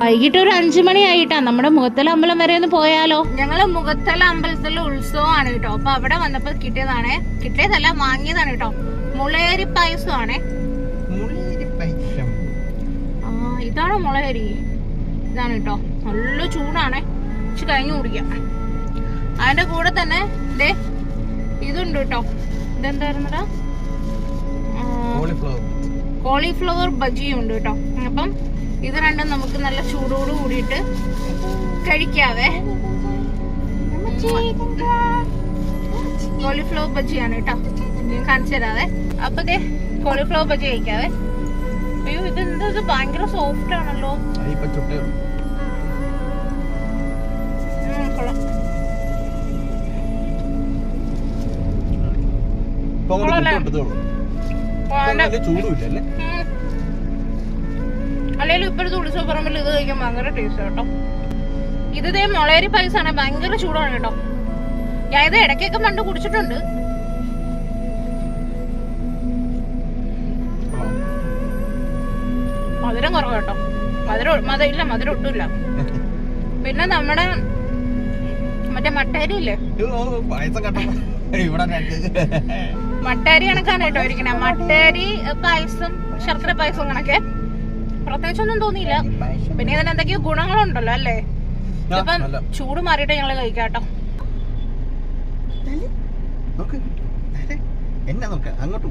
വൈകിട്ട് ഒരു 5 മണി ആയിട്ടാ. നമ്മുടെ മുഖത്തല അമ്പലം വരെ ഒന്ന് പോയാലോ? ഞങ്ങള് മുഖത്തല അമ്പലത്തിലെ ഉത്സവമാണ് കേട്ടോ. അപ്പൊ അവിടെ വന്നപ്പോ കിട്ടിയതാണ്, കിട്ടിയതല്ല വാങ്ങിയതാണ് കേട്ടോ. മുളയരി പായസമാണ്. ഇതാണ് മുളയരി, ഇതാണ് കേട്ടോ. നല്ല ചൂടാണ്, കഴിഞ്ഞു കുടിക്കാം. അതിന്റെ കൂടെ തന്നെ ദേ ഇതുണ്ട് കേട്ടോ. ഇതെന്തായിരുന്നടാ? കോളിഫ്ലവർ ബജിയും ഉണ്ട് കേട്ടോ. അപ്പം ഇത് രണ്ടും നമുക്ക് നല്ല ചൂടോട് കൂടിയിട്ട് കഴിക്കാവേ. കോളിഫ്ലവർ ബജിയാണ് കേട്ടോ, ഞാൻ കാണിച്ചു തരാവേ. അപ്പൊ ദേ കോളിഫ്ലവർ ബജി കഴിക്കാവേ. അയ്യോ, ഇതെന്താ, ഇത് ഭയങ്കര സോഫ്റ്റ് ആണല്ലോ. അല്ലേലും ഇപ്പോഴത്തെ ഉത്സവ പറമ്പിൽ ഇത് കഴിക്കാൻ ഭയങ്കര ടേസ്റ്റ് കേട്ടോ. ഇത് ദേ മുളയരി പായസാണ്, ഭയങ്കര ചൂടാണ് കേട്ടോ. ഞാൻ ഇത് ഇടയ്ക്കൊക്കെ പണ്ട് കുടിച്ചിട്ടുണ്ട്. മധുരം കുറവ് കേട്ടോ. മധുരം ഒട്ടുമില്ല. പിന്നെ നമ്മുടെ മറ്റേ മട്ടേരി ഇല്ലേ, മട്ടേരി കണക്കാണ് കേട്ടോ ഇരിക്കണേ. മട്ടേരി പായസം, ശർക്കര പായസം കണക്കെ പ്രത്യേകിച്ചൊന്നും തോന്നിയില്ല. പിന്നെ ഇതിന് എന്തൊക്കെയോ ഗുണങ്ങളുണ്ടല്ലോ അല്ലേ. ഇപ്പം ചൂട് മാറിയിട്ട് ഞങ്ങള് കഴിക്കാട്ടോ. അങ്ങോട്ട്